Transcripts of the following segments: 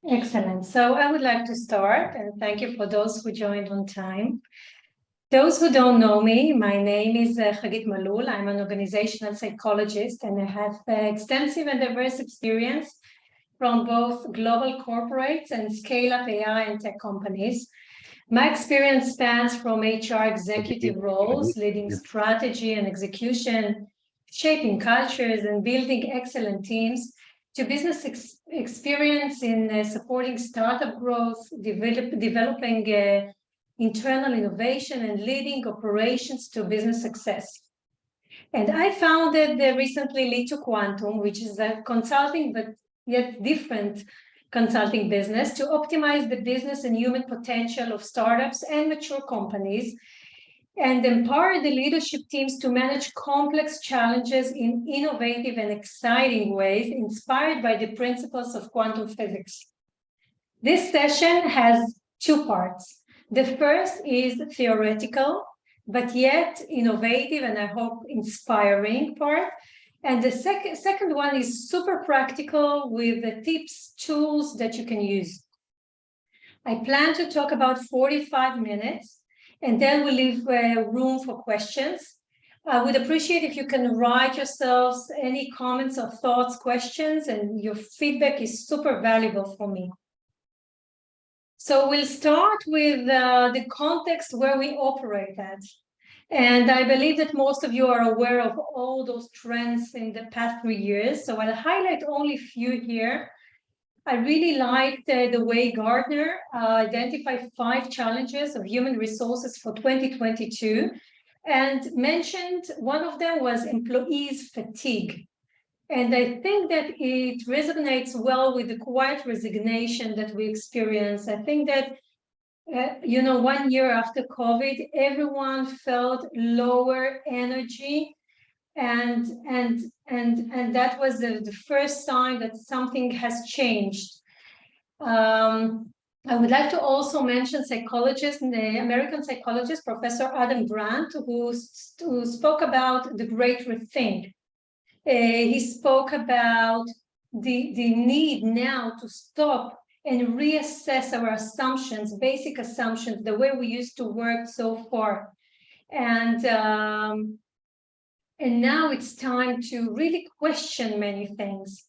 Excellent. So I would like to start, and thank you for those who joined on time. Those who don't know me, my name is Xagit Mlul. I'm an organizational psychologist, and I have extensive and diverse experience from both global corporates and scale-up AI and tech companies. My experience spans from HR executive roles, leading strategy and execution, shaping cultures and building excellent teams, to business experience in supporting startup growth, developing internal innovation, and leading operations to business success. And I founded recently Lead to Quantum, which is a consulting but yet different consulting business to optimize the business and human potential of startups and mature companies, and empower the leadership teams to manage complex challenges in innovative and exciting ways, inspired by the principles of quantum physics. This session has two parts. The first is theoretical, but yet innovative and I hope inspiring part. And the second one is super practical with the tips, tools that you can use. I plan to talk about 45 minutes, and then we'll leave room for questions. I would appreciate if you can write yourselves any comments or thoughts, questions, and your feedback is super valuable for me. So we'll start with the context where we operate at. And I believe that most of you are aware of all those trends in the past 3 years. So I'll highlight only a few here. I really liked the way Gartner identified 5 challenges of human resources for 2022 and mentioned one of them was employees fatigue. And I think that it resonates well with the quiet resignation that we experience. I think that 1 year after COVID, everyone felt lower energy, and that was the first sign that something has changed. I would like to also mention the American psychologist, Professor Adam Grant, who spoke about the great rethink. He spoke about the need now to stop and reassess our assumptions, basic assumptions, the way we used to work so far. And now it's time to really question many things.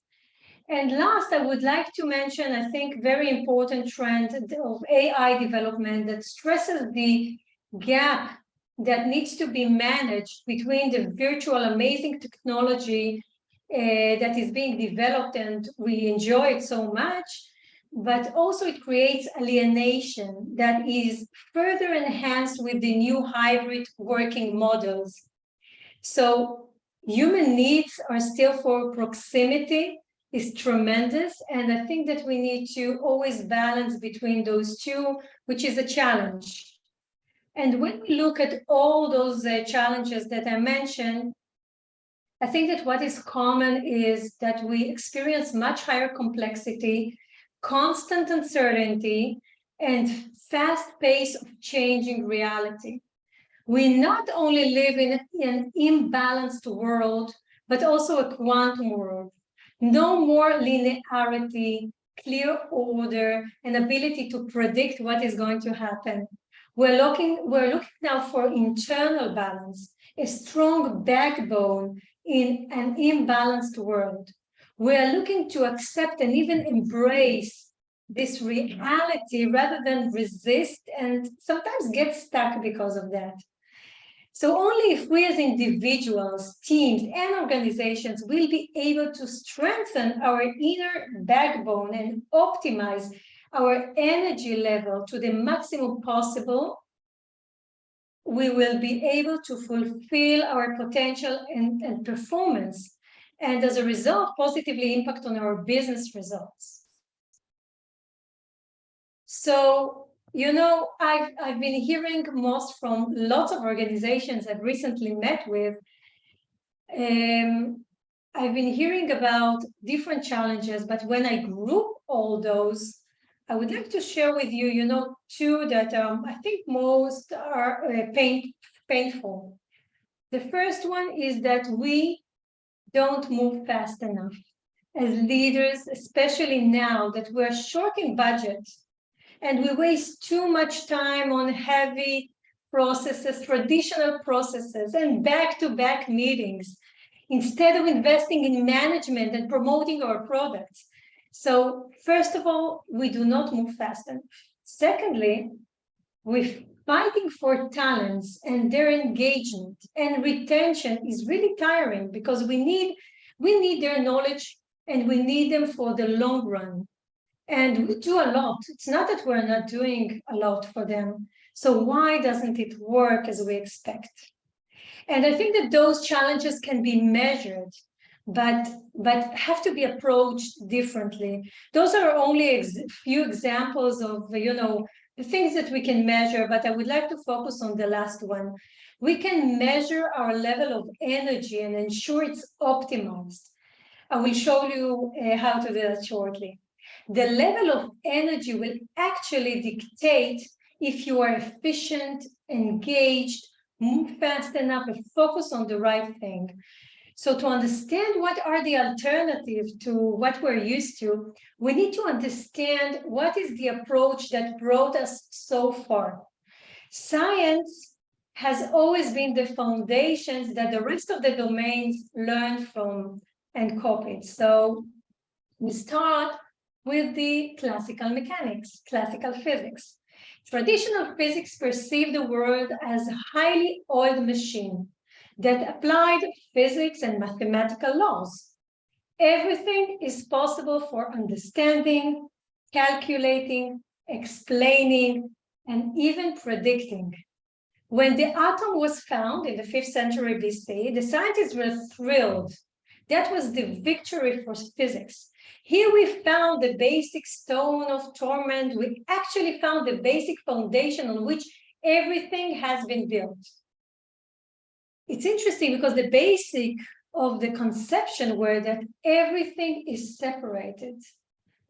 And last, I would like to mention, I think, very important trend of AI development that stresses the gap that needs to be managed between the virtual amazing technology that is being developed and we enjoy it so much, but also it creates alienation that is further enhanced with the new hybrid working models. So human needs are still for proximity is tremendous, and I think that we need to always balance between those two, which is a challenge. And when we look at all those challenges that I mentioned, I think that what is common is that we experience much higher complexity, constant uncertainty, and fast pace of changing reality. We not only live in an imbalanced world, but also a quantum world. No more linearity, clear order, and ability to predict what is going to happen. We're looking now for internal balance, a strong backbone in an imbalanced world. We're looking to accept and even embrace this reality rather than resist and sometimes get stuck because of that. So only if we as individuals, teams, and organizations will be able to strengthen our inner backbone and optimize our energy level to the maximum possible, we will be able to fulfill our potential and performance, and as a result, positively impact on our business results. So, I've been hearing most from lots of organizations I've recently met with. I've been hearing about different challenges, but when I group all those, I would like to share with you, two that I think most are painful. The first one is that we don't move fast enough. as leaders, especially now that we're short in budget and we waste too much time on heavy processes, traditional processes, and back-to-back meetings, instead of investing in management and promoting our products. So first of all, we do not move fast enough. Secondly, we're fighting for talents, and their engagement and retention is really tiring because we need their knowledge and we need them for the long run. And we do a lot. It's not that we're not doing a lot for them. So why doesn't it work as we expect? And I think that those challenges can be measured, but have to be approached differently. Those are only few examples of, the things that we can measure, but I would like to focus on the last one. We can measure our level of energy and ensure it's optimized. I will show you how to do that shortly. The level of energy will actually dictate if you are efficient, engaged, move fast enough, and focus on the right thing. So to understand what are the alternatives to what we're used to, we need to understand what is the approach that brought us so far. Science has always been the foundations that the rest of the domains learned from and copied. So we start with the classical mechanics, classical physics. Traditional physics perceived the world as a highly oiled machine that applied physics and mathematical laws. Everything is possible for understanding, calculating, explaining, and even predicting. When the atom was found in the 5th century BC, the scientists were thrilled. That was the victory for physics. Here we found the basic stone of torment. We actually found the basic foundation on which everything has been built. It's interesting because the basic of the conception were that everything is separated.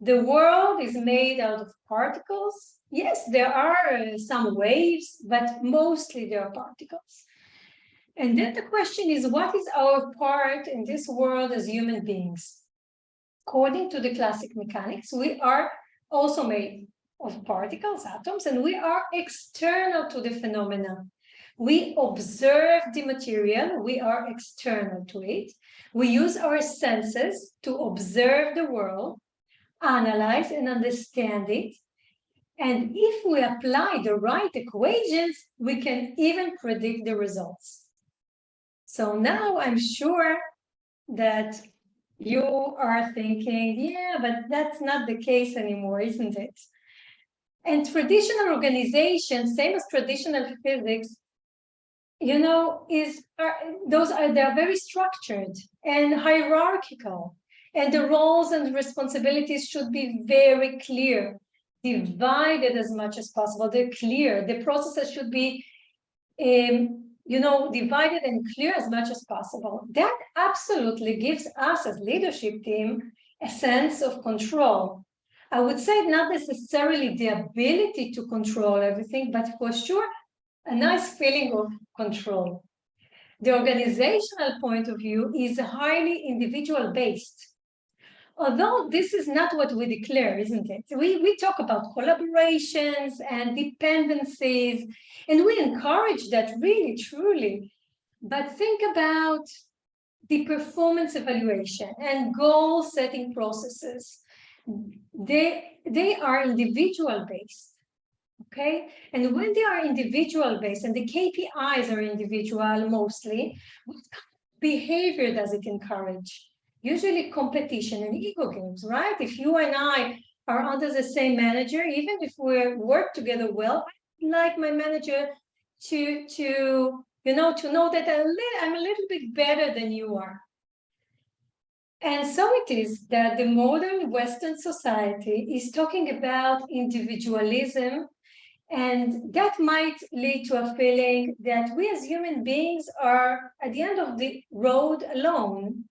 The world is made out of particles. Yes, there are some waves, but mostly they are particles. And then the question is, what is our part in this world as human beings? According to the classic mechanics, we are also made of particles, atoms, and we are external to the phenomena. We observe the material, we are external to it. We use our senses to observe the world, analyze and understand it. And if we apply the right equations, we can even predict the results. So now I'm sure that you are thinking, yeah, but that's not the case anymore, isn't it? And traditional organizations, same as traditional physics, they're very structured and hierarchical, and the roles and responsibilities should be very clear, divided as much as possible. They're clear. The processes should be, divided and clear as much as possible. That absolutely gives us as leadership team a sense of control. I would say not necessarily the ability to control everything, but for sure, a nice feeling of control. The organizational point of view is highly individual-based. Although this is not what we declare, isn't it? We talk about collaborations and dependencies, and we encourage that really, truly. But think about the performance evaluation and goal-setting processes. They are individual-based. Okay, and when they are individual-based and the KPIs are individual mostly, what kind of behavior does it encourage? Usually competition and ego games, right? If you and I are under the same manager, even if we work together well, I'd like my manager to know that I'm a little bit better than you are. And so it is that the modern Western society is talking about individualism, and that might lead to a feeling that we as human beings are at the end of the road alone.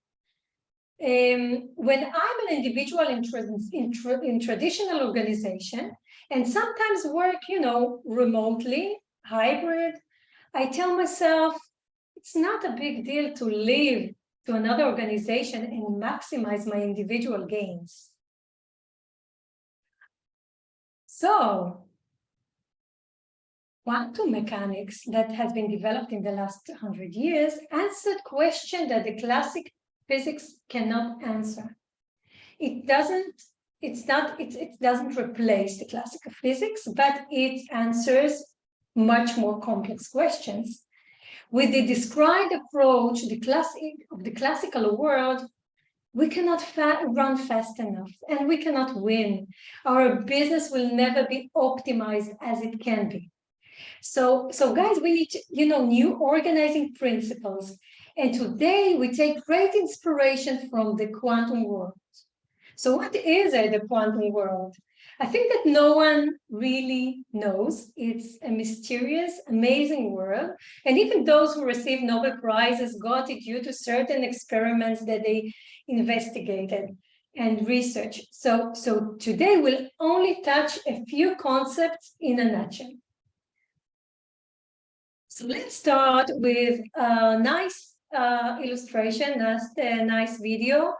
When I'm an individual in traditional organization and sometimes work, remotely, hybrid, I tell myself, it's not a big deal to live to another organization and maximize my individual gains. So, quantum mechanics that has been developed in the last 100 years answered questions that the classic physics cannot answer. It doesn't replace the classical physics, but it answers much more complex questions. With the described approach of the classical world, we cannot run fast enough and we cannot win. Our business will never be optimized as it can be. So guys, we need, new organizing principles. And today we take great inspiration from the quantum world. So what is the quantum world? I think that no one really knows. It's a mysterious, amazing world. And even those who receive Nobel Prizes got it due to certain experiments that they investigated and researched. So today we'll only touch a few concepts in a nutshell. So let's start with a nice illustration, a nice video,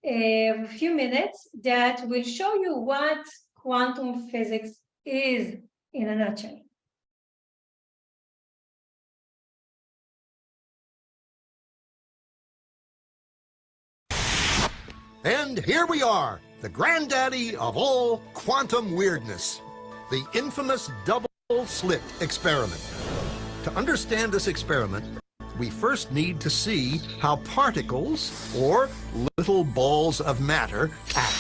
a few minutes that will show you what quantum physics is in a nutshell. And here we are, the granddaddy of all quantum weirdness, the infamous double-slit experiment. To understand this experiment, we first need to see how particles, or little balls of matter, act.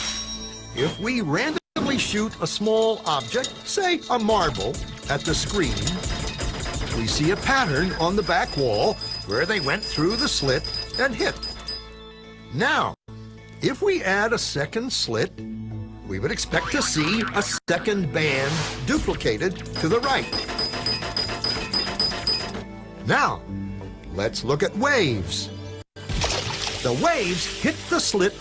If we randomly shoot a small object, say a marble, at the screen, we see a pattern on the back wall where they went through the slit and hit. Now, if we add a second slit, we would expect to see a second band duplicated to the right. Now, let's look at waves. The waves hit the slit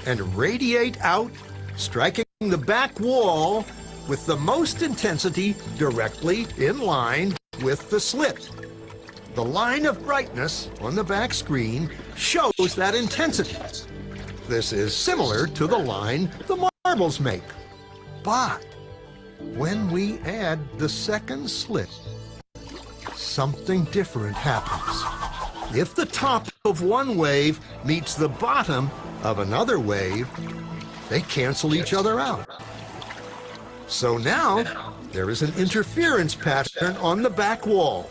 and radiate out, striking the back wall with the most intensity directly in line with the slit. The line of brightness on the back screen shows that intensity. This is similar to the line the marbles make. But when we add the second slit, something different happens. If the top of one wave meets the bottom of another wave, they cancel each other out. So now there is an interference pattern on the back wall.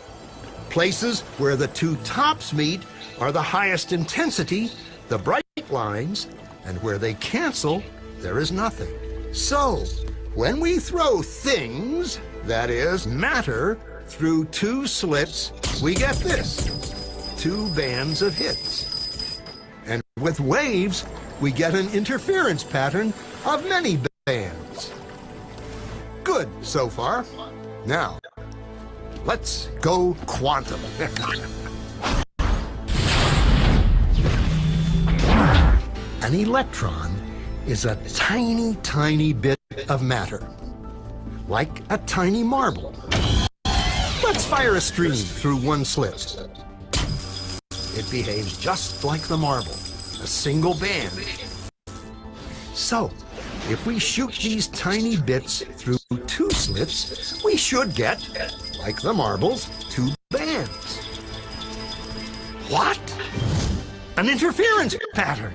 Places where the two tops meet are the highest intensity, the bright lines, and where they cancel, there is nothing. So when we throw things, that is matter, through two slits, we get this, two bands of hits. And with waves, we get an interference pattern of many bands. Good so far. Now, let's go quantum. An electron is a tiny, tiny bit of matter, like a tiny marble. Let's fire a stream through one slit. It behaves just like the marble, a single band. So, if we shoot these tiny bits through two slits, we should get, like the marbles, two bands. What? An interference pattern.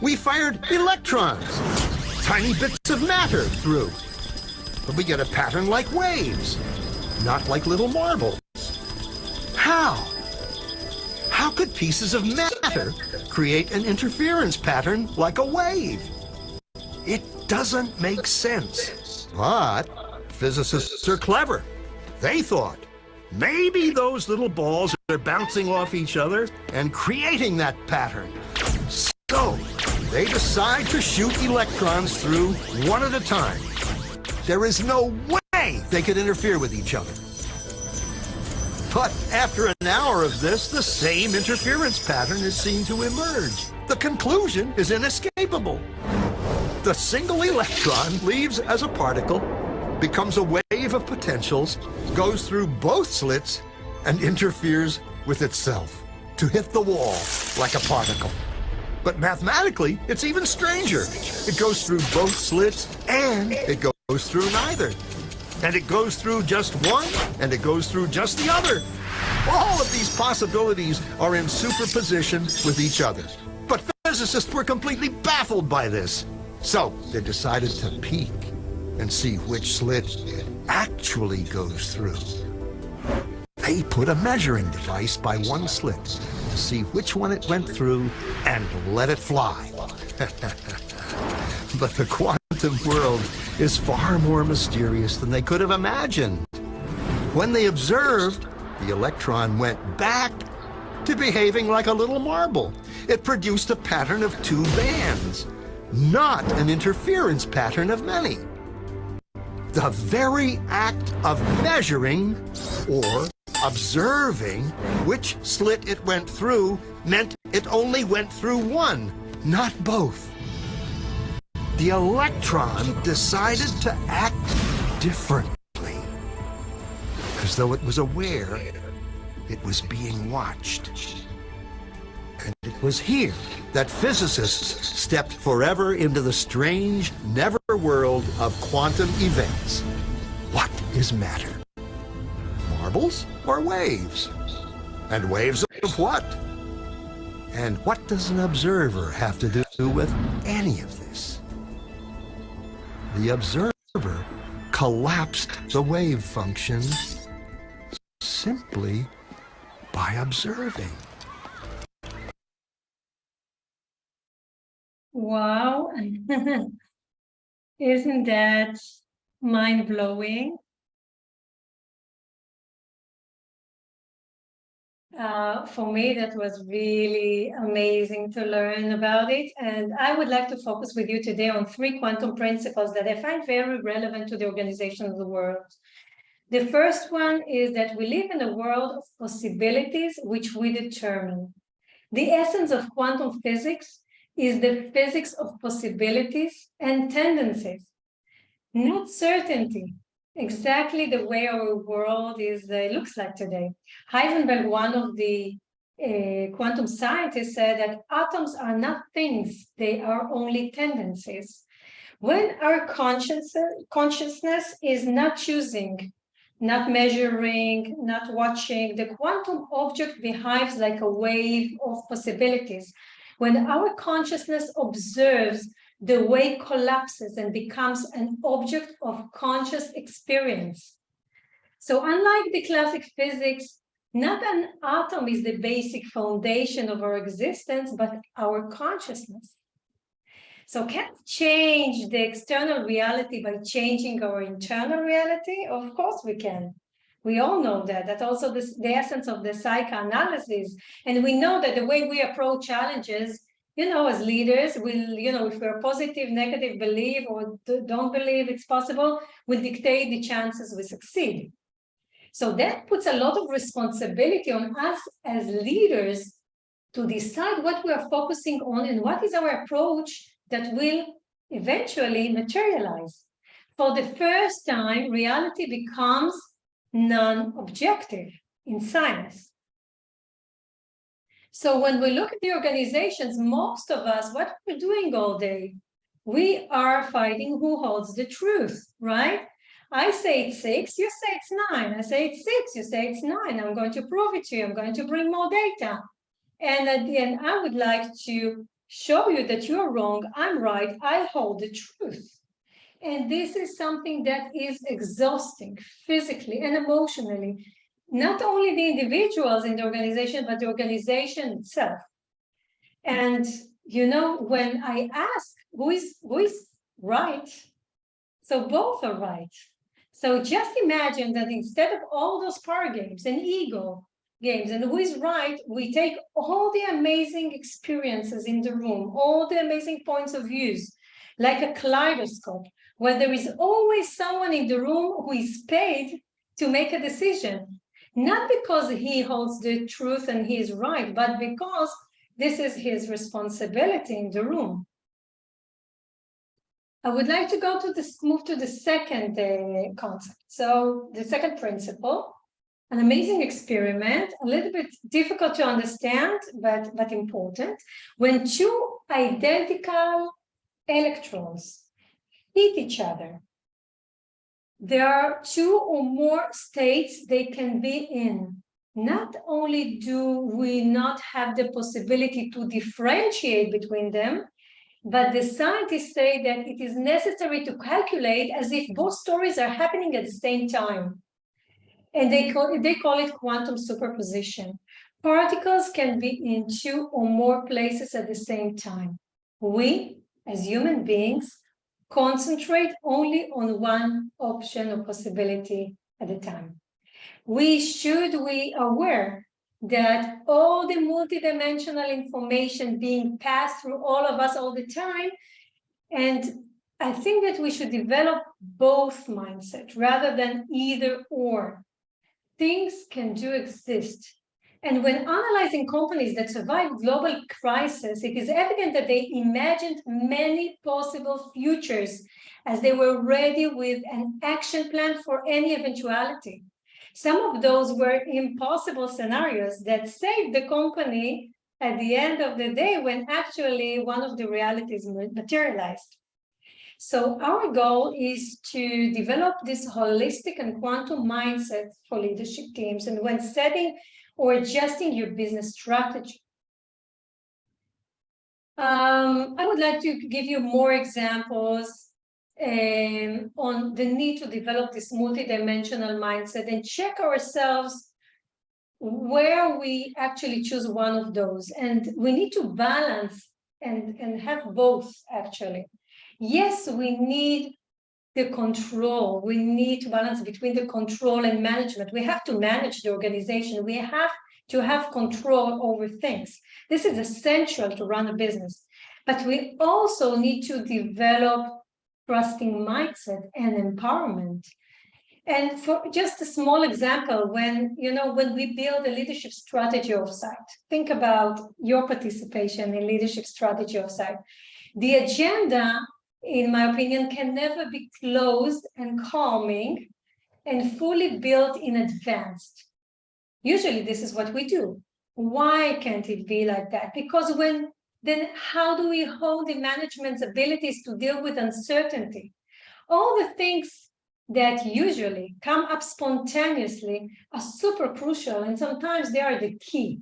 We fired electrons, tiny bits of matter through. But we get a pattern like waves, not like little marbles. How? How could pieces of matter create an interference pattern like a wave? It doesn't make sense. But physicists are clever. They thought, maybe those little balls are bouncing off each other and creating that pattern. So they decide to shoot electrons through one at a time. There is no way they could interfere with each other. But after an hour of this, the same interference pattern is seen to emerge. The conclusion is inescapable. The single electron leaves as a particle, becomes a wave of potentials, goes through both slits, and interferes with itself. to hit the wall like a particle. But mathematically, it's even stranger. It goes through both slits and it goes through neither. And it goes through just one and it goes through just the other. All of these possibilities are in superposition with each other. But physicists were completely baffled by this. So they decided to peek and see which slit it actually goes through. They put a measuring device by one slit to see which one it went through and let it fly. But the quantum world is far more mysterious than they could have imagined. When they observed, the electron went back to behaving like a little marble. It produced a pattern of two bands, not an interference pattern of many. The very act of measuring or observing which slit it went through meant it only went through one, not both. The electron decided to act differently, as though it was aware it was being watched. And it was here that physicists stepped forever into the strange, never world of quantum events. What is matter? Marbles or waves? And waves of what? And what does an observer have to do with any of this? The observer collapsed the wave function simply by observing. Wow. Isn't that mind-blowing? For me, that was really amazing to learn about it. And I would like to focus with you today on 3 quantum principles that I find very relevant to the organization of the world. The first one is that we live in a world of possibilities which we determine. The essence of quantum physics is the physics of possibilities and tendencies, not certainty. Exactly the way our world looks like today. Heisenberg, one of the quantum scientists, said that atoms are not things, they are only tendencies. When our consciousness is not choosing, not measuring, not watching, the quantum object behaves like a wave of possibilities. When our consciousness observes, the wave collapses and becomes an object of conscious experience. So unlike the classic physics, not an atom is the basic foundation of our existence, but our consciousness. So can we change the external reality by changing our internal reality? Of course we can. We all know that. That's also the essence of the psychoanalysis. And we know that the way we approach challenges, as leaders, if we're positive, negative, believe or don't believe it's possible, will dictate the chances we succeed. So that puts a lot of responsibility on us as leaders to decide what we are focusing on and what is our approach that will eventually materialize. For the first time, reality becomes non-objective in science. So when we look at the organizations, most of us, what we're doing all day, we are fighting who holds the truth, right? I say it's 6, you say it's 9. I say it's 6, you say it's 9. I'm going to prove it to you. I'm going to bring more data. And at the end, I would like to show you that you're wrong, I'm right, I hold the truth. And this is something that is exhausting physically and emotionally. Not only the individuals in the organization, but the organization itself. And, when I ask who is right, so both are right. So just imagine that instead of all those power games and ego games and who is right, we take all the amazing experiences in the room, all the amazing points of views, like a kaleidoscope, where there is always someone in the room who is paid to make a decision. Not because he holds the truth and he is right, but because this is his responsibility in the room. I would like to move to the second concept. So the second principle an amazing experiment, a little bit difficult to understand, but important. When two identical electrons hit each other, there are two or more states they can be in. Not only do we not have the possibility to differentiate between them, but the scientists say that it is necessary to calculate as if both stories are happening at the same time. And they call it quantum superposition. Particles can be in two or more places at the same time. We, as human beings, concentrate only on one option or possibility at a time. We should be aware that all the multidimensional information being passed through all of us all the time, and I think that we should develop both mindset rather than either or. Things can do exist. And when analyzing companies that survive global crisis, it is evident that they imagined many possible futures as they were ready with an action plan for any eventuality. Some of those were impossible scenarios that saved the company at the end of the day when actually one of the realities materialized. So our goal is to develop this holistic and quantum mindset for leadership teams and when setting or adjusting your business strategy. I would like to give you more examples on the need to develop this multidimensional mindset and check ourselves where we actually choose one of those. And we need to balance and have both, actually. Yes, we need the control. We need to balance between the control and management. We have to manage the organization. We have to have control over things. This is essential to run a business. But we also need to develop trusting mindset and empowerment. And for just a small example, when we build a leadership strategy offsite, think about your participation in leadership strategy offsite. The agenda, in my opinion, can never be closed and calming and fully built in advance. Usually this is what we do. Why can't it be like that? Because then how do we hold the management's abilities to deal with uncertainty? All the things that usually come up spontaneously are super crucial, and sometimes they are the key.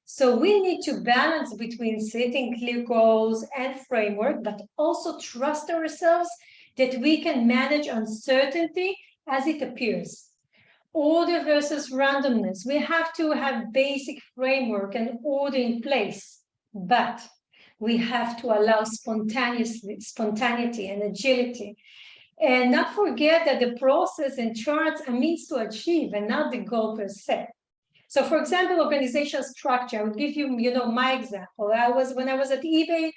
So we need to balance between setting clear goals and framework, but also trust ourselves that we can manage uncertainty as it appears. Order versus randomness. We have to have basic framework and order in place, but we have to allow spontaneity and agility. And not forget that the process and charts are means to achieve and not the goal per se. So for example, organizational structure, I would give you, my example. When I was at eBay,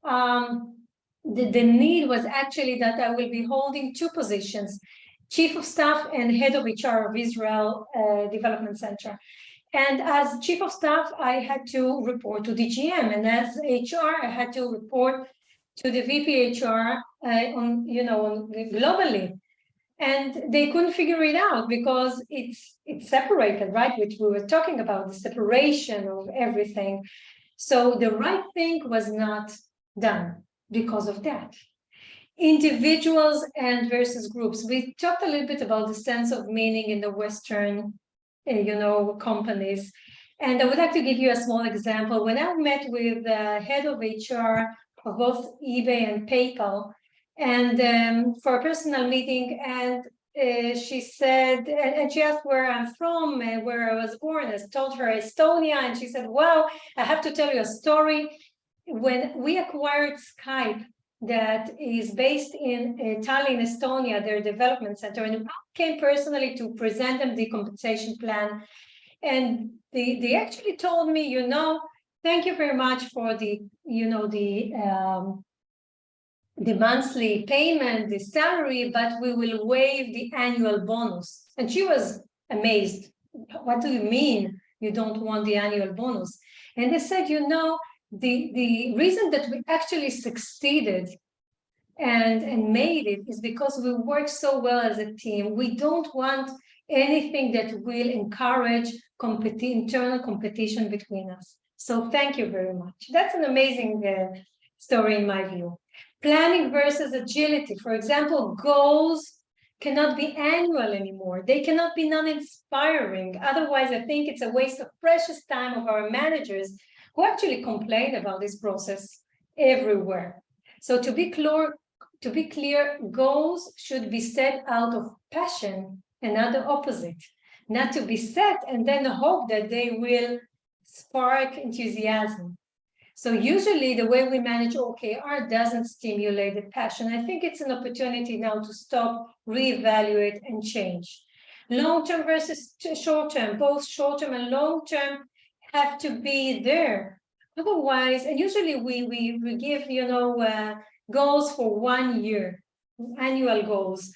the need was actually that I will be holding two positions, Chief of Staff and Head of HR of Israel Development Center. And as Chief of Staff, I had to report to the GM, and as HR, I had to report to the VP HR globally. And they couldn't figure it out because it's separated, right? Which we were talking about, the separation of everything. So the right thing was not done because of that. Individuals and versus groups. We talked a little bit about the sense of meaning in the Western, companies. And I would like to give you a small example. When I met with the head of HR of both eBay and PayPal, and for a personal meeting, and she said, and she asked where I'm from and where I was born. I told her Estonia, and she said, wow, I have to tell you a story. When we acquired Skype, that is based in Tallinn, Estonia, their development center, and I came personally to present them the compensation plan. And they actually told me, thank you very much for the monthly payment, the salary, but we will waive the annual bonus. And she was amazed. What do you mean you don't want the annual bonus? And they said, the reason that we actually succeeded and made it is because we work so well as a team. We don't want anything that will encourage internal competition between us. So thank you very much. That's an amazing story in my view. Planning versus agility. For example, goals cannot be annual anymore. They cannot be non-inspiring. Otherwise, I think it's a waste of precious time of our managers who actually complain about this process everywhere. So to be clear, goals should be set out of passion and not the opposite. Not to be set and then hope that they will spark enthusiasm. So usually the way we manage OKR doesn't stimulate the passion. I think it's an opportunity now to stop, reevaluate, and change. Long-term versus short-term, both short-term and long-term have to be there. Otherwise, and usually we give, goals for 1 year, annual goals.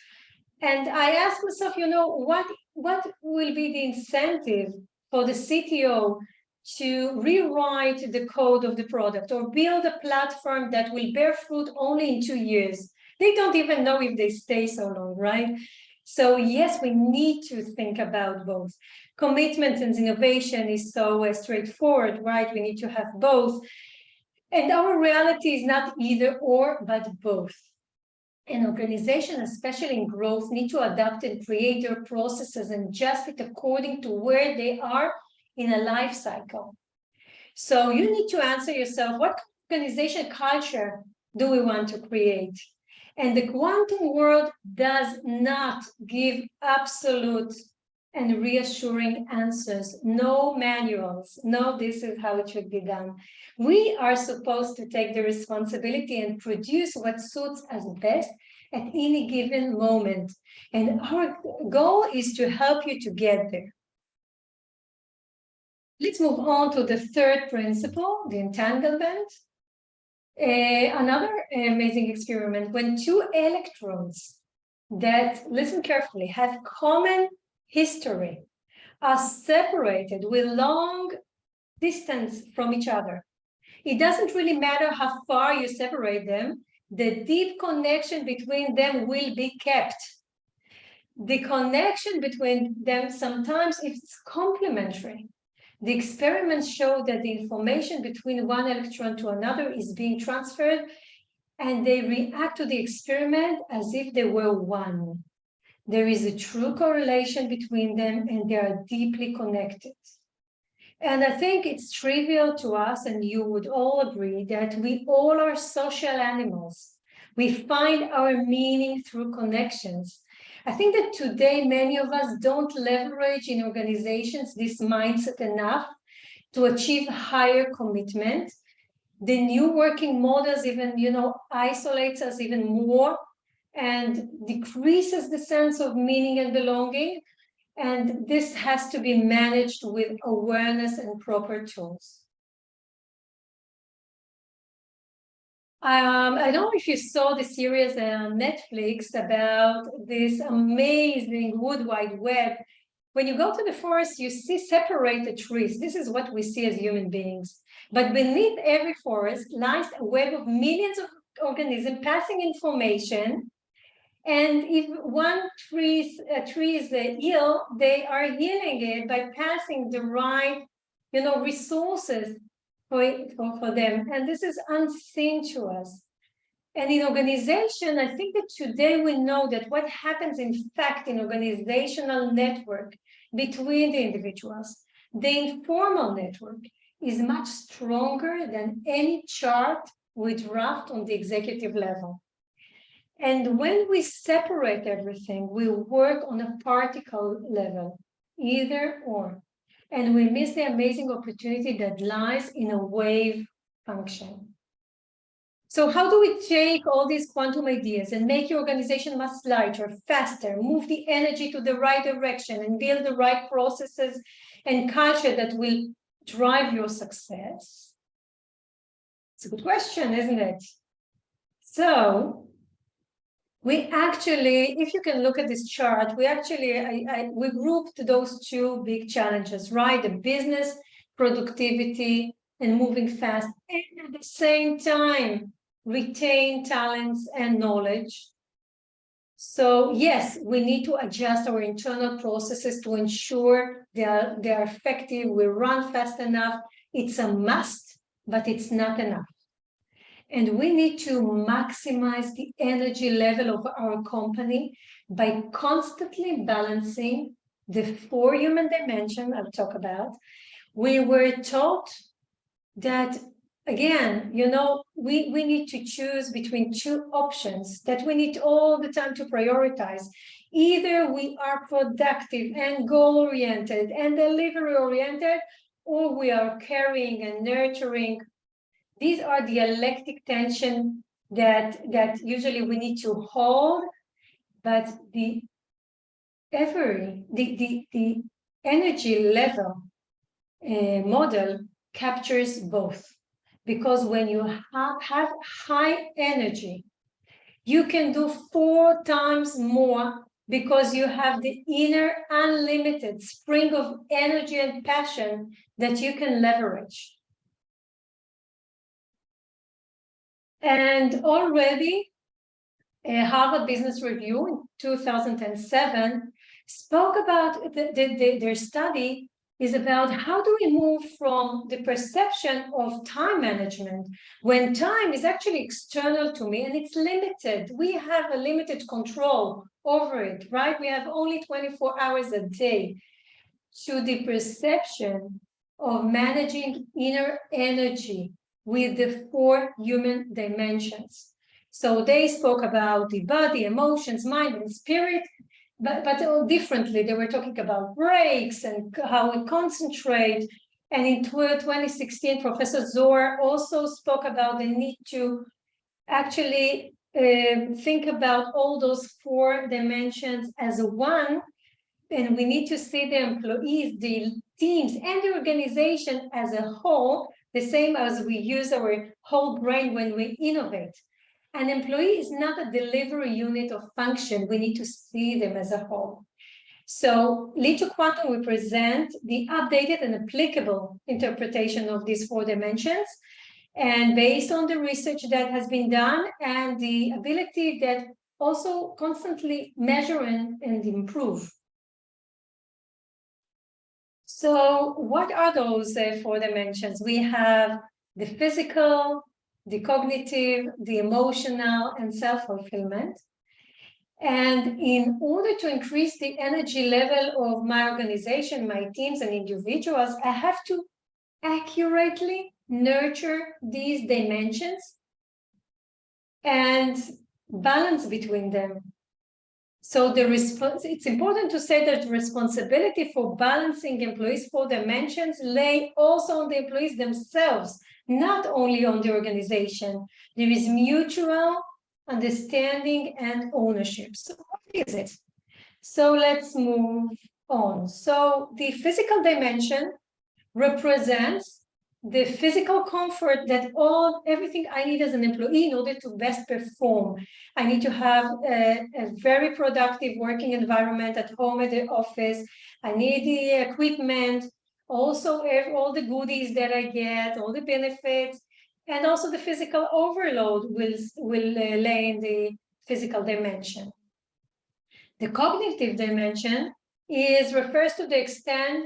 And I ask myself, what will be the incentive for the CTO to rewrite the code of the product or build a platform that will bear fruit only in 2 years? They don't even know if they stay so long, right? So yes, we need to think about both. Commitment and innovation is so straightforward, right? We need to have both. And our reality is not either or, but both. An organization, especially in growth, need to adapt and create their processes and adjust it according to where they are in a life cycle. So you need to answer yourself, what organization culture do we want to create? And the quantum world does not give absolute and reassuring answers, no manuals, no, this is how it should be done. We are supposed to take the responsibility and produce what suits us best at any given moment. And our goal is to help you to get there. Let's move on to the third principle, the entanglement. Another amazing experiment, when two electrons that, listen carefully, have common history are separated with long distance from each other. It doesn't really matter how far you separate them, the deep connection between them will be kept. The connection between them sometimes is complementary. The experiments show that the information between one electron to another is being transferred, and they react to the experiment as if they were one. There is a true correlation between them, and they are deeply connected. And I think it's trivial to us, and you would all agree, that we all are social animals. We find our meaning through connections. I think that today many of us don't leverage in organizations this mindset enough to achieve higher commitment. The new working models even, isolates us even more and decreases the sense of meaning and belonging. And this has to be managed with awareness and proper tools. I don't know if you saw the series on Netflix about this amazing Wood Wide Web. When you go to the forest, you see separated trees. This is what we see as human beings. But beneath every forest lies a web of millions of organisms passing information. And if one tree is ill, they are healing it by passing the right, resources for them. And this is unseen to us. And in organization, I think that today we know that what happens, in fact, in organizational network between the individuals, the informal network, is much stronger than any chart we draft on the executive level. And when we separate everything, we work on a particle level, either or. And we miss the amazing opportunity that lies in a wave function. So how do we take all these quantum ideas and make your organization much lighter, faster, move the energy to the right direction, and build the right processes and culture that will drive your success? It's a good question, isn't it? So we actually, if you can look at this chart, we actually, we grouped those two big challenges, right? The business, productivity, and moving fast, and at the same time, retain talents and knowledge. So yes, we need to adjust our internal processes to ensure they are effective. We run fast enough. It's a must, but it's not enough. And we need to maximize the energy level of our company by constantly balancing the 4 human dimensions I'll talk about. We were taught that, again, we need to choose between 2 options that we need all the time to prioritize. Either we are productive and goal-oriented and delivery-oriented, or we are caring and nurturing. These are dialectic tension that usually we need to hold, but the energy level model captures both, because when you have high energy, you can do 4 times more because you have the inner unlimited spring of energy and passion that you can leverage. And already Harvard Business Review in 2007 spoke about their study is about how do we move from the perception of time management when time is actually external to me and it's limited. We have a limited control over it, right? We have only 24 hours a day, to the perception of managing inner energy with the 4 human dimensions. So they spoke about the body, emotions, mind, and spirit, but differently. They were talking about breaks and how we concentrate. And in 2016, Professor Zohar also spoke about the need to actually think about all those 4 dimensions as one. And we need to see the employees, the teams, and the organization as a whole, the same as we use our whole brain when we innovate. An employee is not a delivery unit of function. We need to see them as a whole. So Lead to Quantum, we present the updated and applicable interpretation of these 4 dimensions. And based on the research that has been done and the ability that also constantly measure and improve. So what are those 4 dimensions? We have the physical, the cognitive, the emotional, and self-fulfillment. And in order to increase the energy level of my organization, my teams and individuals, I have to accurately nurture these dimensions and balance between them. So it's important to say that the responsibility for balancing employees' 4 dimensions lay also on the employees themselves, not only on the organization. There is mutual understanding and ownership. So what is it? So let's move on. So the physical dimension represents the physical comfort that everything I need as an employee in order to best perform. I need to have a very productive working environment at home, at the office. I need the equipment, also all the goodies that I get, all the benefits, and also the physical overload will lay in the physical dimension. The cognitive dimension refers to the extent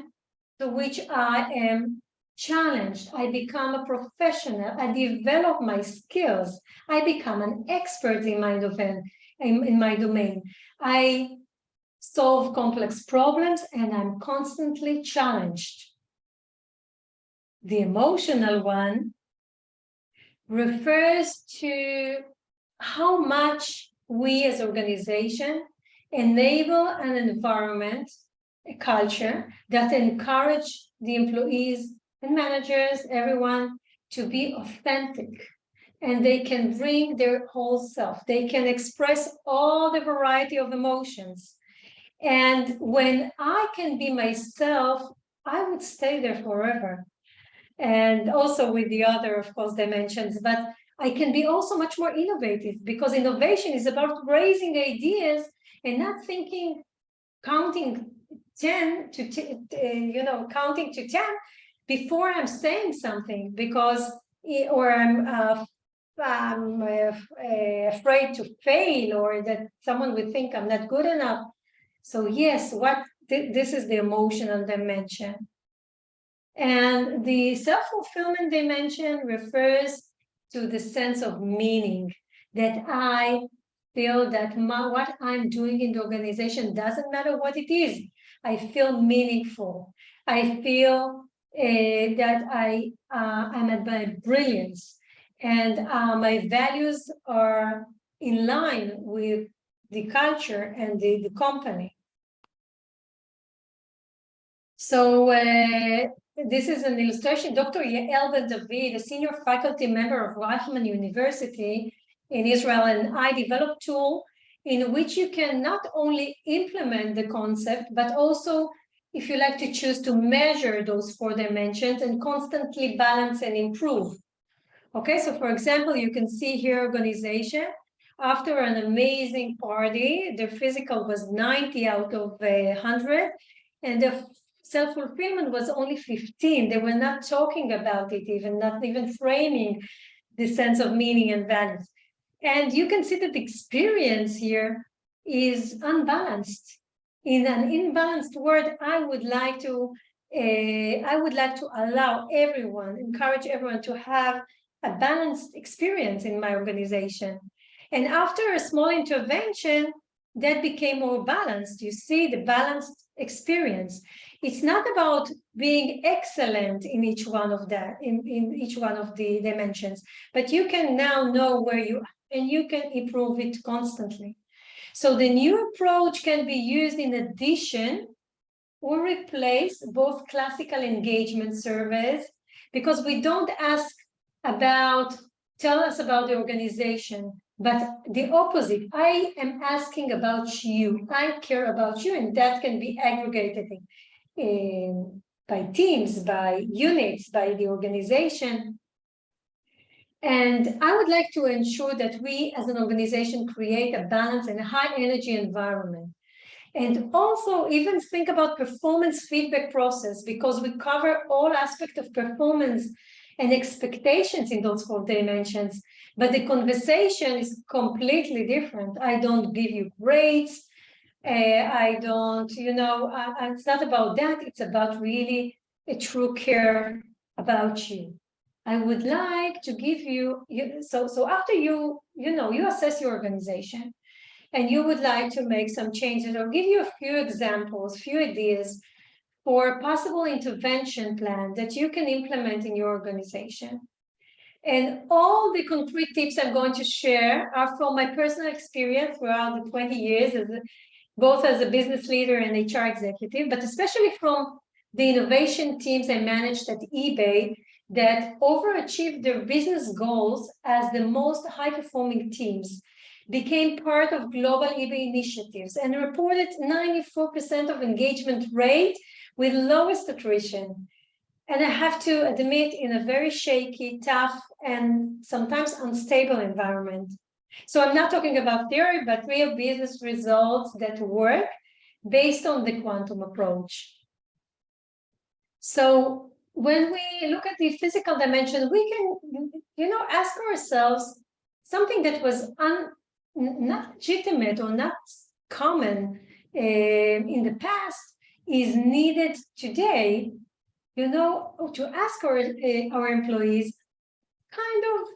to which I am challenged. I become a professional. I develop my skills. I become an expert in my domain. I solve complex problems and I'm constantly challenged. The emotional one refers to how much we as organization enable an environment, a culture that encourage the employees and managers, everyone, to be authentic. And they can bring their whole self. They can express all the variety of emotions. And when I can be myself, I would stay there forever. And also with the other, of course, dimensions, but I can be also much more innovative, because innovation is about raising ideas and not thinking, counting to 10 before I'm saying something, because or I'm I'm afraid to fail, or that someone would think I'm not good enough. So yes, this is the emotional dimension. And the self-fulfillment dimension refers to the sense of meaning, that I feel that what I'm doing in the organization doesn't matter what it is. I feel meaningful. I feel that I'm at my brilliance, and my values are in line with the culture and the company. So this is an illustration. Dr. Yael Ben David, a senior faculty member of Reichman University in Israel, and I developed a tool in which you can not only implement the concept, but also, if you like to choose, to measure those 4 dimensions and constantly balance and improve. Okay, so for example, you can see here organization. After an amazing party, their physical was 90 out of 100, and the self-fulfillment was only 15. They were not talking about it, not even framing the sense of meaning and values. And you can see that the experience here is unbalanced. In an imbalanced world, I would like to allow everyone, encourage everyone to have a balanced experience in my organization. And after a small intervention, that became more balanced. You see the balanced experience. It's not about being excellent in each one of in each one of the dimensions, but you can now know where you are, and you can improve it constantly. So the new approach can be used in addition or replace both classical engagement surveys, because we don't ask about, tell us about the organization, but the opposite. I am asking about you. I care about you, and that can be aggregated by teams, by units, by the organization. And I would like to ensure that we as an organization create a balanced and high energy environment. And also even think about performance feedback process, because we cover all aspects of performance and expectations in those 4 dimensions. But the conversation is completely different. I don't give you grades. I don't, it's not about that. It's about really a true care about you. I would like to give you, so after you assess your organization, and you would like to make some changes, or give you a few examples, few ideas for a possible intervention plan that you can implement in your organization. And all the concrete tips I'm going to share are from my personal experience throughout the 20 years, both as a business leader and HR executive, but especially from the innovation teams I managed at eBay that overachieved their business goals as the most high-performing teams, became part of global eBay initiatives, and reported 94% of engagement rate with lowest attrition. And I have to admit, in a very shaky, tough, and sometimes unstable environment. So I'm not talking about theory, but real business results that work based on the quantum approach. So when we look at the physical dimension, we can, ask ourselves something that was not legitimate or not common in the past is needed today, to ask our employees, kind of,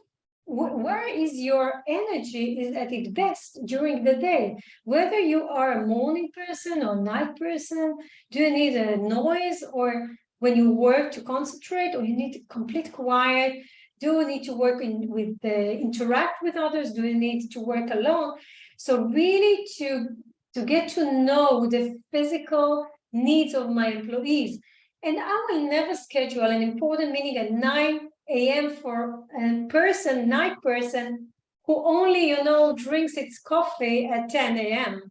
where is your energy is at its best during the day? Whether you are a morning person or night person, do you need a noise, or when you work to concentrate, or you need complete quiet? Do you need to work interact with others? Do you need to work alone? So really to get to know the physical needs of my employees. And I will never schedule an important meeting at 9 a.m. for a night person who only, drinks its coffee at 10 a.m.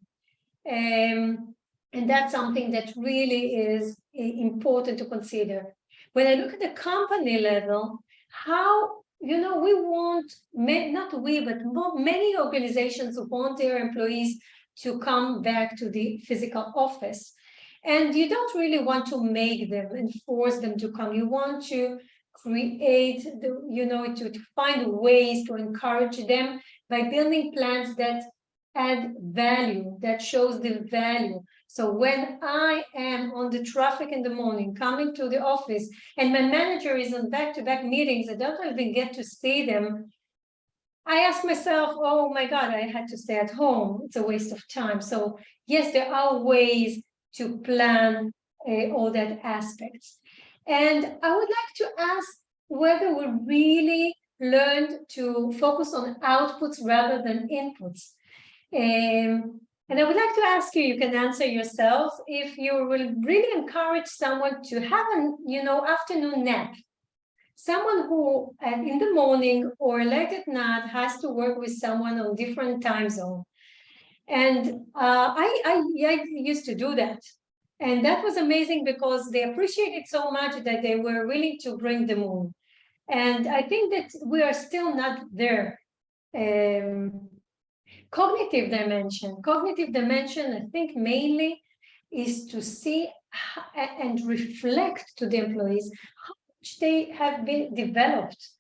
And that's something that really is important to consider. When I look at the company level, how, we want, not we, but many organizations want their employees to come back to the physical office. And you don't really want to make them and force them to come. You want to create to find ways to encourage them by building plans that add value, that shows the value. So when I am on the traffic in the morning, coming to the office, and my manager is on back-to-back meetings, I don't even get to see them, I ask myself, oh my God, I had to stay at home. It's a waste of time. So yes, there are ways to plan all that aspects. And I would like to ask whether we really learned to focus on outputs rather than inputs. And I would like to ask you, you can answer yourself, if you will really encourage someone to have an afternoon nap. Someone who in the morning or late at night has to work with someone on different time zone. And I used to do that. And that was amazing because they appreciated so much that they were willing to bring the moon. And I think that we are still not there. Cognitive dimension, I think mainly is to see and reflect to the employees how much they have been developed.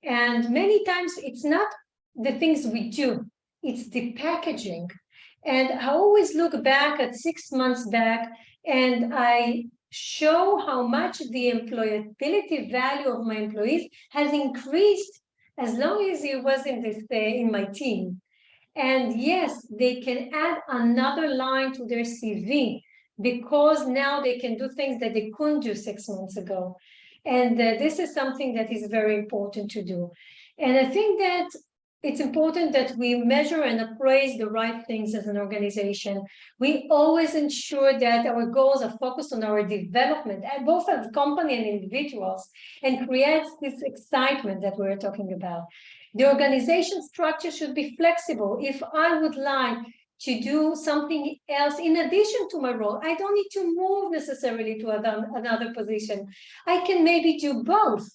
And many times it's not the things we do, it's the packaging. And I always look back at 6 months back and I show how much the employability value of my employees has increased as long as it was in my team. And yes, they can add another line to their CV because now they can do things that they couldn't do 6 months ago. And this is something that is very important to do. And I think that it's important that we measure and appraise the right things as an organization. We always ensure that our goals are focused on our development, both as a company and individuals, and creates this excitement that we're talking about. The organization structure should be flexible. If I would like to do something else in addition to my role, I don't need to move necessarily to another position. I can maybe do both,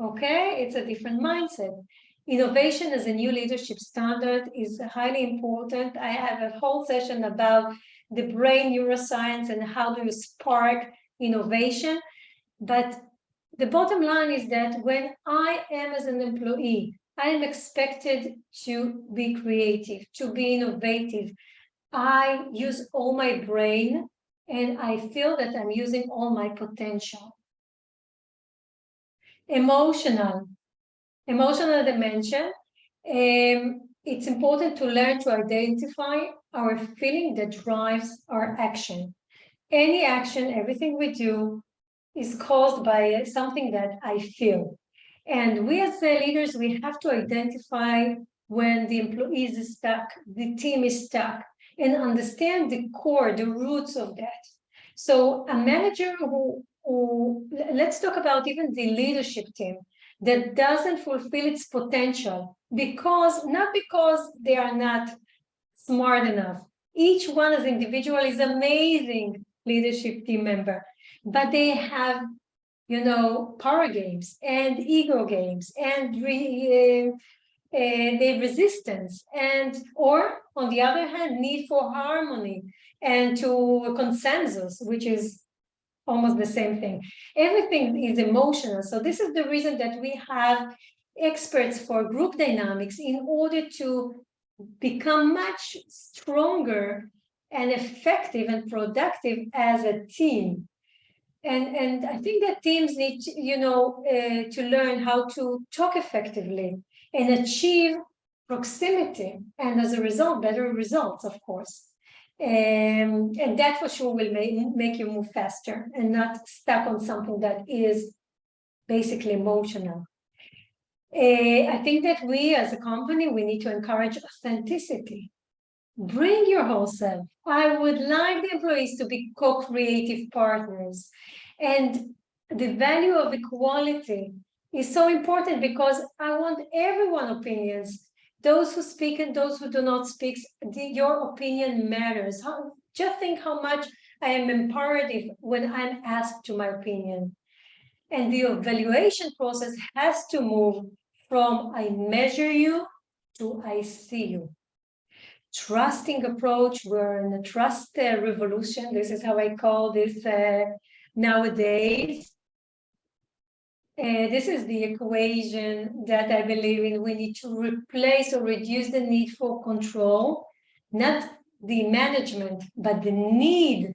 okay? It's a different mindset. Innovation as a new leadership standard is highly important. I have a whole session about the brain neuroscience and how do you spark innovation. But the bottom line is that when I am as an employee, I am expected to be creative, to be innovative. I use all my brain and I feel that I'm using all my potential. Emotional dimension. It's important to learn to identify our feeling that drives our action. Any action, everything we do is caused by something that I feel. And we as leaders, we have to identify when the employees is stuck, the team is stuck, and understand the core, the roots of that. So a manager who let's talk about even the leadership team that doesn't fulfill its potential not because they are not smart enough. Each one as individual is amazing leadership team member, but they have power games and ego games and the resistance or on the other hand need for harmony and to a consensus, which is almost the same thing. Everything is emotional. So this is the reason that we have experts for group dynamics in order to become much stronger and effective and productive as a team. And I think that teams need to learn how to talk effectively and achieve proximity, and as a result, better results, of course. And that for sure will make you move faster and not stuck on something that is basically emotional. I think that we as a company, we need to encourage authenticity. Bring your whole self. I would like the employees to be co-creative partners. And the value of equality is so important because I want everyone's opinions. Those who speak and those who do not speak, your opinion matters. Just think how much I am empowered when I'm asked to my opinion. And the evaluation process has to move from I measure you to I see you. Trusting approach, we're in a trust revolution. This is how I call this nowadays. This is the equation that I believe in. We need to replace or reduce the need for control, not the management, but the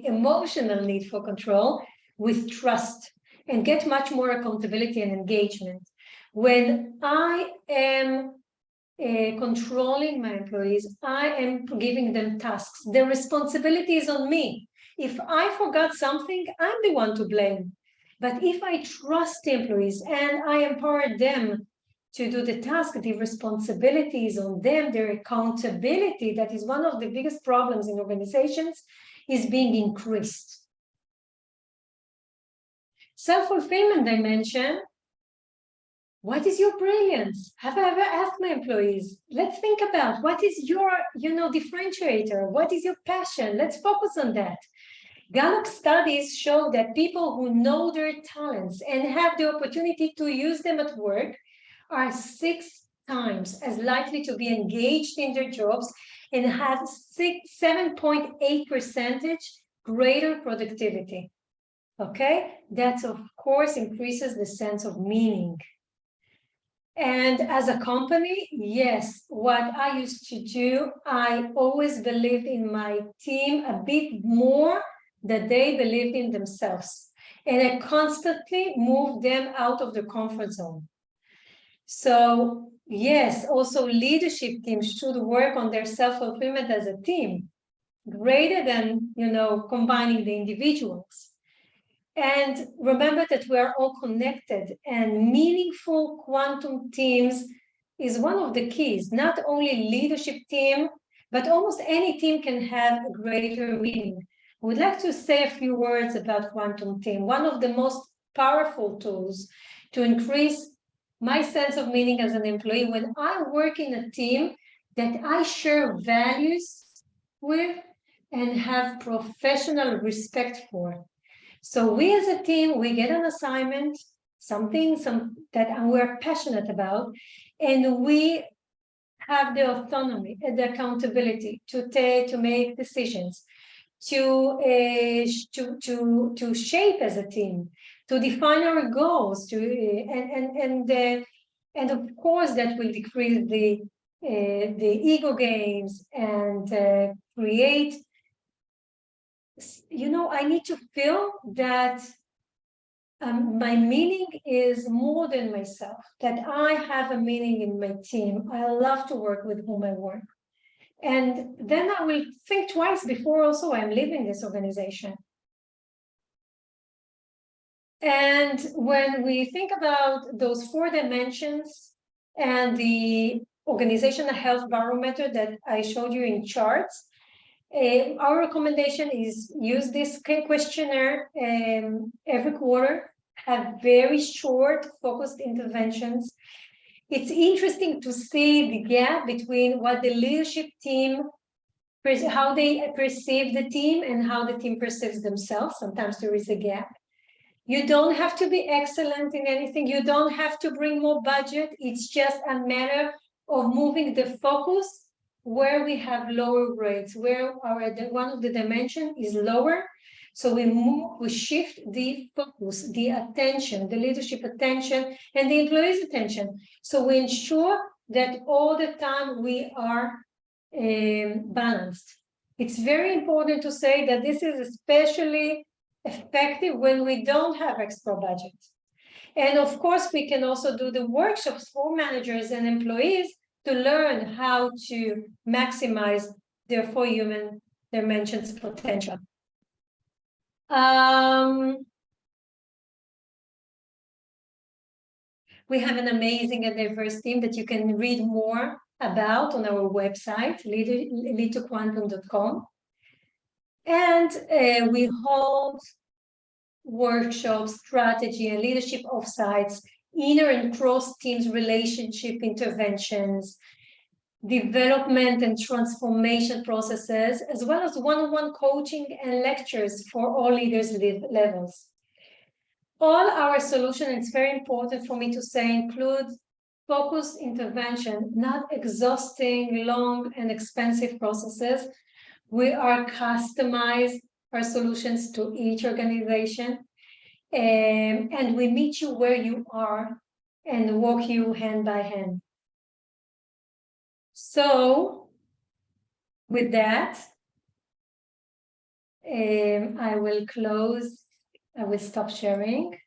emotional need for control with trust, and get much more accountability and engagement. When I am controlling my employees, I am giving them tasks. The responsibility is on me. If I forgot something, I'm the one to blame. But if I trust the employees and I empower them to do the task, the responsibility is on them, their accountability, that is one of the biggest problems in organizations, is being increased. Self-fulfillment dimension. What is your brilliance? Have I ever asked my employees? Let's think about what is your, differentiator? What is your passion? Let's focus on that. Gallup studies show that people who know their talents and have the opportunity to use them at work are 6 times as likely to be engaged in their jobs and have 7.8% greater productivity. Okay, that of course increases the sense of meaning. And as a company, yes, what I used to do, I always believed in my team a bit more than they believed in themselves. And I constantly moved them out of the comfort zone. So yes, also leadership teams should work on their self-fulfillment as a team, greater than, combining the individuals. And remember that we are all connected, and meaningful quantum teams is one of the keys. Not only leadership team, but almost any team can have a greater meaning. I would like to say a few words about quantum team. One of the most powerful tools to increase my sense of meaning as an employee, when I work in a team that I share values with and have professional respect for. So we as a team, we get an assignment, something that we're passionate about, and we have the autonomy and the accountability to make decisions, to shape as a team, to define our goals, and of course that will decrease the ego games and create. I need to feel that my meaning is more than myself, that I have a meaning in my team. I love to work with whom I work. And then I will think twice before also I'm leaving this organization. And when we think about those 4 dimensions and the organizational health barometer that I showed you in charts, our recommendation is use this questionnaire every quarter, have very short, focused interventions. It's interesting to see the gap between what the leadership team, how they perceive the team and how the team perceives themselves. Sometimes there is a gap. You don't have to be excellent in anything. You don't have to bring more budget. It's just a matter of moving the focus where we have lower grades, where one of the dimension is lower. So we shift the focus, the attention, the leadership attention, and the employees' attention. So we ensure that all the time we are balanced. It's very important to say that this is especially effective when we don't have extra budget. And of course, we can also do the workshops for managers and employees to learn how to maximize their 4 human dimensions potential. We have an amazing and diverse team that you can read more about on our website, lead2quantum.com. And we hold workshops, strategy, and leadership offsites, inner and cross teams relationship interventions, development and transformation processes, as well as one-on-one coaching and lectures for all leaders levels. All our solutions, it's very important for me to say, include focused intervention, not exhausting, long, and expensive processes. We are customized our solutions to each organization. and we meet you where you are and walk you hand by hand. So, with that, I will stop sharing.